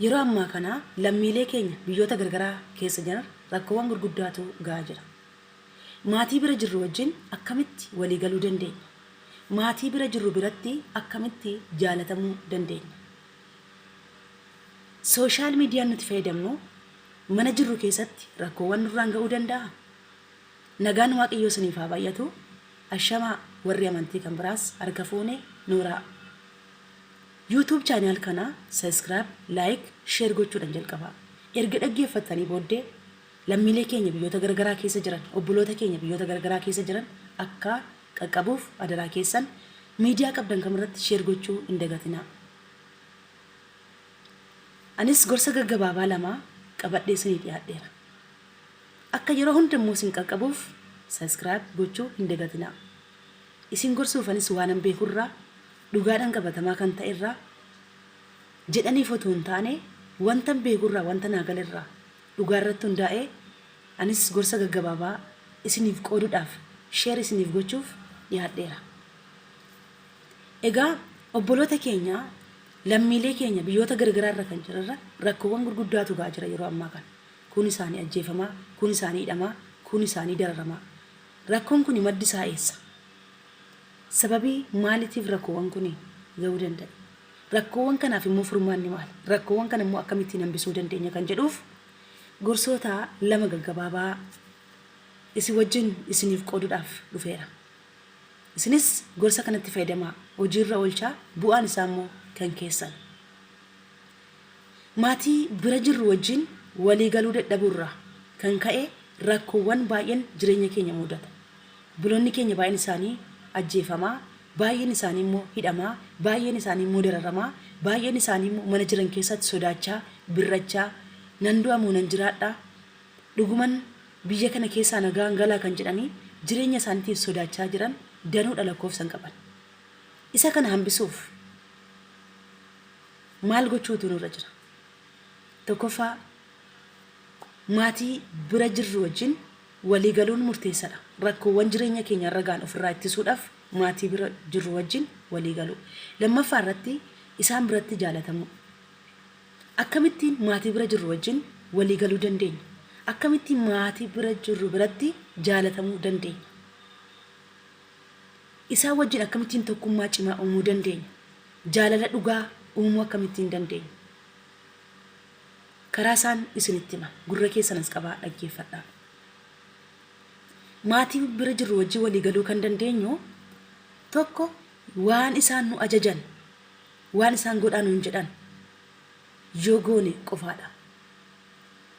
Yeroo ammaa kana lammiilee keenya biyyoota gargaraa keessa jiran rakkoowwan gurguddaatu gahaa jira. Maatii bira jirru wajjin akkamitti walii galuu dandeenya? Maatii bira jirru biratti akkamitti jaalatamuu dandeenya? Sooshaal miidiyaan nuti fayyadamnu mana jirru keessatti rakkoowwan nurraan ga'uu danda'a. Nagaan Waaqayyoo isiniif haa baay'atu. Ashamaa warri amantii kan biraas harka fuunee nuuraa. YouTube channel kana subscribe, like, share gochuudhaan jalqabaa. Erga dhaggeeffattanii booddee lammiilee keenya biyyoota garagaraa keessa jiran, obboloota keenya biyyoota garagaraa keessa jiran akka qaqqabuuf adaraa keessan miidiyaa qabdan kamirratti share gochuu hin dagatinaa. Anis gorsa gaggabaabaa lama qabadhee isinii dhiyaadheera. Akka yeroo hundammoo isin qaqqabuuf subscribe gochuu hin dagatinaa. Isin gorsuufanis waan beekurraa dhugaadhaan qabatamaa kan ta'e irraa jedhaniif otoo hin taane wanta beekurraa wanta naagalerraa dhugaa irratti hundaa'ee anis gorsa gaggabaabaa isiniif qooduudhaaf share isiniif gochuuf dhiyaadheera. Egaa obboloota keenya lammiilee keenya biyyoota garagaraa irra kan jiran rakkoowwan gurguddaatu gahaa jira yeroo ammaa kana. Kun isaanii ajjeefamaa, kun isaanii hidhamaa, kun isaanii dararamaa. Rakkoon kun maddi isaa eessa? Sababii maaliitiif rakkoowwan kun ga'uu danda'e? Rakkoowwan kanaaf immoo furmaanni maali? Rakkoowwan kana immoo akkamittiin hambisuu dandeenya kan jedhuuf gorsoota lama gaggabaabaa isin wajjin isiniif qooduudhaaf dhufeera. Isinis gorsa kanatti fayyadamaa, hojiirra oolchaa, bu'aan isaa immoo kan keessan. Maatii bira jirru wajjin walii galuu dadhabuurraa kan ka'e rakkoowwan baay'een jireenya keenya mudata. Buloonni keenya baay'een isaanii ajjeefamaa, baay'een isaanii immoo hidhamaa, baay'een isaanii immoo dararamaa, baay'een isaanii immoo mana jiran keessatti sodaachaa, birrachaa, nan du'a moo nan jiraadhaa, dhuguman biyya kana keessaa nagaan galaa kan jedhanii jireenya isaaniitiif sodaachaa jiran danuudha lakkoofsan qaban. Isa kana hambisuuf maal gochuutu nurra jira? Tokkoffaa maatii bira jirru wajjin walii galuun murteessaadha. Rakkoowwan jireenya keenya irra ga'an ofirraa ittisuudhaaf maatii bira jirru wajjin walii galuu. Lammaffaa irratti isaan biratti jaalatamu. Akkamittiin maatii bira jirru wajjin walii galuu dandeenya? Akkamittiin maatii bira jirru biratti jaalatamuu dandeenya? Isaan wajjin akkamittiin tokkummaa cimaa uumuu dandeenya? Jaalala dhugaa uumuu akkamittiin dandeenya? Karaa isaan isinitti hima. Gurra keessanas qabaa dhaggeeffadhaa. Maatii bira jirru wajjin walii galuu kan dandeenyu tokko waan isaan nu ajajan, waan isaan godhaa nuun jedhan yoo goone qofaadha.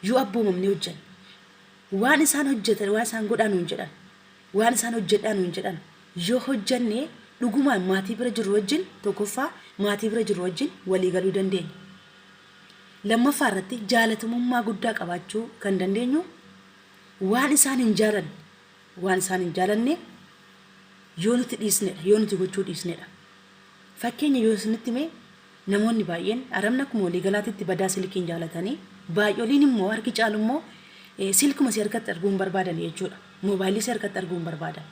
Yoo abboomamne hojjanne waan isaan hojjetan, waan isaan godhaa nuun jedhan, waan isaan hojjedhaa nuun jedhan yoo hojjanne dhugumaan maatii bira jirru wajjin tokkoffaa maatii bira jirru wajjin walii galuu dandeenya. Lammaffaa irratti jaalatamummaa guddaa qabaachuu kan dandeenyu waan isaan hin jaalanne, waan isaan hin jaalanne yoo nuti dhiisnedha, yoo nuti gochuu dhiisnedha. Fakkeenya yoo isinitti hime namoonni baay'een aramna akkuma walii galaatitti badaa silkiin jaalatanii baay'oliin immoo harki caalu immoo silkuma si harkatti arguu hin barbaadan jechuudha. Moobaayilii si harkatti arguu hin barbaadan.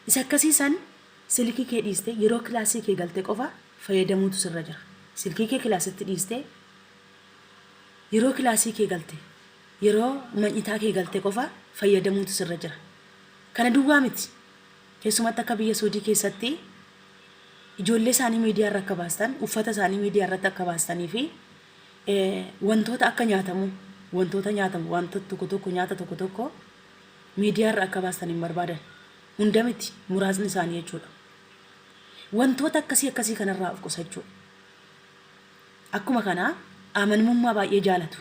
Isa akkasiisan silkii kee dhiiste yeroo kilaasii kee galte qofa fayyadamuutu sirra jira. Silkii kee kilaasitti dhiiste yeroo kilaasii kee galte, yeroo man'itaa kee galte qofa fayyadamuutu sirra jira. Kana duwwaa miti. Keessumatti akka biyya Suudii keessatti ijoollee isaanii miidiyaa irra akka baastan, uffata isaanii miidiyaa irratti akka baastanii fi wantoota akka nyaatamu, wantoota tokko tokko nyaata tokko tokko miidiyaa irra akka baastan hin barbaadan. Hunda miti, muraasni isaanii jechuudha. Wantoota akkasii kanarraa of qusachuu. Akkuma kanaa amanamummaa baay'ee jaalatu.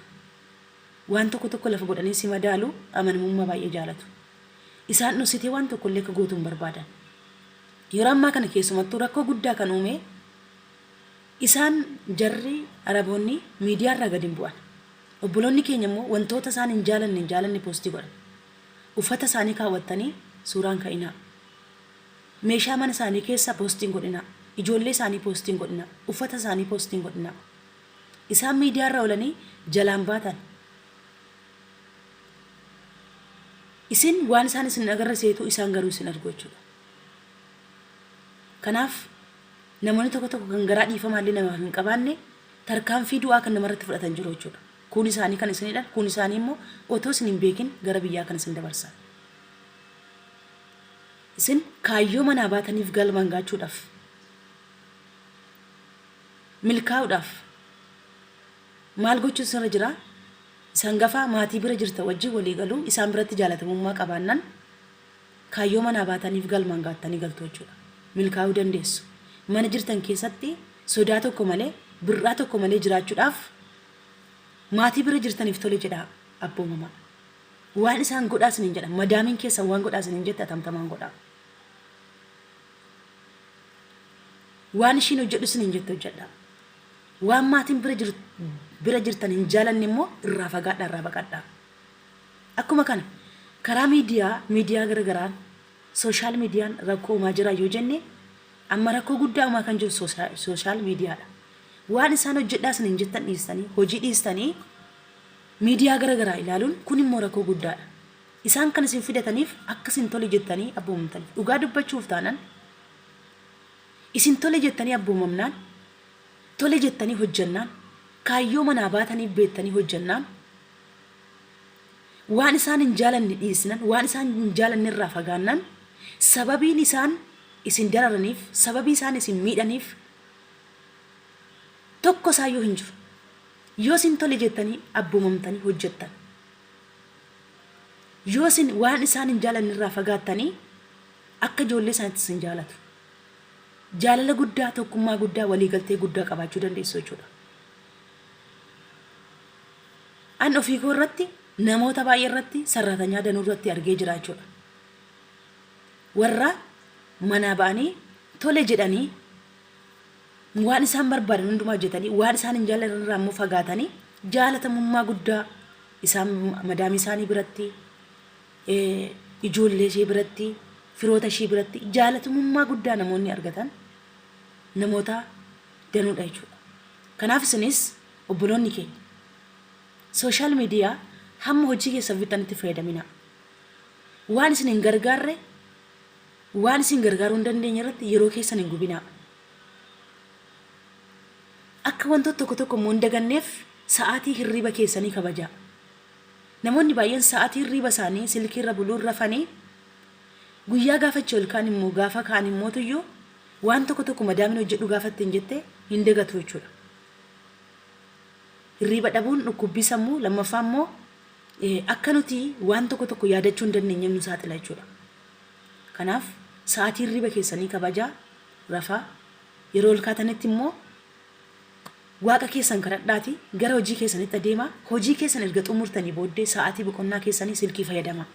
Waan tokko tokko lafa godhanii si madaalu amanamummaa baay'ee jaalatu. Isaan dhusitee waan tokko illee akka gootu hin barbaadan. Yeroo ammaa kana keessumattuu rakkoo guddaa kan uume isaan jarri Araboonni miidiyaa irraa gadi hin bu'an. Obboloonni keenya immoo wantoota isaan hin jaalanne poostii godhan. Uffata isaanii kaawwattanii suuraan ka'inaa. Meeshaa mana isaanii keessa poostiin godhinaa. Ijoollee isaanii poostiin godhinaa. Uffata isaanii poostiin godhinaa. Isaan miidiyaa irra oolanii jalaan baatan. Isin waan isaan isin agarsiisu isaan garuu isin argu jechuudha. Kanaaf namoonni tokko tokko kan garaa dhiifamaallee namaaf hin qabaanne tarkaanfii du'aa kan namarratti fudhatan jiru jechuudha. Kun isaanii kan isinidha. Kun isaanii immoo otoo isin hin beekin gara biyyaa kan isin dabarsan. Isin kaayyoo manaa baataniif galmaan gaachuudhaaf milkaa'uudhaaf maal gochuun sirra jira? Isaan gafaa maatii bira jirta wajjin walii galuu isaan biratti jaalatamummaa qabaannan kaayyoo manaa baataniif galmaan gaattanii galtu jechuudha. Milkaa'uu dandeessu. Mana jirtan keessatti sodaa tokko malee birraa tokko malee jiraachuudhaaf maatii bira jirtaniif tole jedha abboomamaa. Waan isaan godhaa isiniin jedha. Madaamiin keessan waan godhaa isiniin jette atamtamaan godhaa. Waan ishiin hojjedhu isiniin jette hojjedhaa. Waan maatiin bira jirtan hin jaalanne immoo irraa fagaadhaa irraa baqadhaa. Akkuma kana karaa miidiyaa garaagaraan sooshaal miidiyaan rakkoo uumaa jira yoo jenne amma rakkoo guddaa uumaa kan jiru sooshaal miidiyaadha. Waan isaan hojjedhaa isiniin jettan dhiistanii hojii dhiistanii miidiyaa garagaraa ilaaluun kun immoo rakkoo guddaadha. Isaan kan isin fidataniif akka isin tole jettanii abboomamtaniif dhugaa dubbachuuf taanan isin tole jettanii abboomamnaan tole jettanii hojjannaan kaayyoo manaa baatanii beettanii hojjannaan waan isaan hin jaalanne dhiisnan waan isaan hin jaalanne irraa fagaannan sababiin isaan isin dararaniif sababii isaan isin miidhaniif tokko isaayyuu hin jiru. Yoo isin tole jettanii abboomamtanii hojjettan yoo isin waan isaan hin jaalanne irraa fagaattanii akka ijoollee isaaniitti isin jaalatu. Jaalala guddaa tokkummaa guddaa waliigaltee guddaa qabaachuu dandeessu jechuudha. An ofii koo irratti namoota baay'ee irratti sarratanyaa danuu irratti argee jira jechuudha. Warra manaa ba'anii tole jedhanii waan isaan barbaadan hundumaa hojjetanii waan isaan hin jaallanne irraa immoo fagaatanii jaalatamummaa guddaa isaan madaamii isaanii biratti ijoollee ishee biratti firoota ishee biratti jaalatamummaa guddaa namoonni argatan namoota danuudha jechuudha. Kanaaf isinis obboloonni keenya sooshaal miidiyaa hamma hojii keessan fixanitti fayyadaminaa. Waan isin hin gargaarre waan isin gargaaruu hin dandeenye irratti yeroo keessan hin gubinaa. Akka wantoota tokko tokko immoo hin daganneef sa'aatii hirriba keessanii kabajaa. Namoonni baay'een sa'aatii hirriba isaanii silkii irra buluu rafanii guyyaa gaafachuu ilkaan immoo gaafa kaan immoo tuyyuu waan tokko tokko madaamin hojjedhu gaafatte hin jette hin dagatu jechuudha. Hirriba dhabuun dhukkubbii sammuu lammaffaa immoo akka nuti waan tokko tokko yaadachuu hin dandeenye nu saaxila jechuudha. Kanaaf sa'aatii hirriba keessanii kabajaa rafaa yeroo ol kaatanitti immoo waaqa keessan kadhadhaati gara hojii keessanitti adeemaa. Hojii keessan erga xumurtanii booddee sa'aatii boqonnaa keessanii silkii fayyadamaa.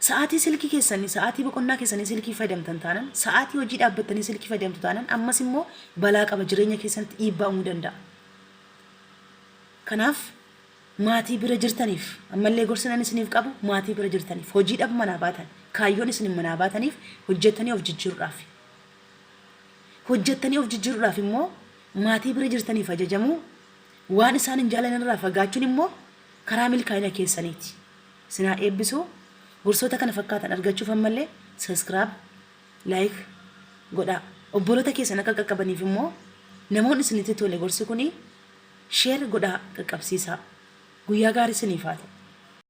Sa'aatii silkii keessanii sa'aatii boqonnaa keessanii silkii fayyadamtan taanan sa'aatii hojii dhaabbattanii silkii fayyadamtu taanan ammas immoo balaa qaba jireenya keessanitti dhiibbaa uumuu danda'a. Kanaaf maatii bira jirtaniif ammallee gorsinan isiniif qabu maatii bira jirtaniif hojii dhab manaa baatan kaayyoon isin manaa baataniif hojjettanii of jijjiiruudhaaf. Hojjettanii of jijjiiruudhaaf immoo maatii bira jirtaniif ajajamuu waan isaan hin jaalanne irraa fagaachuun immoo karaa milkaa'ina keessaniiti. Sinaa eebbisuu gorsoota kana fakkaatan argachuuf ammallee subscribe, like godhaa. Obboloota keessan akka qaqqabaniif immoo namoonni isinitti tole gorsi kuni share godhaa qaqqabsiisaa. Guyyaa gaarii isiniif haa ta'u.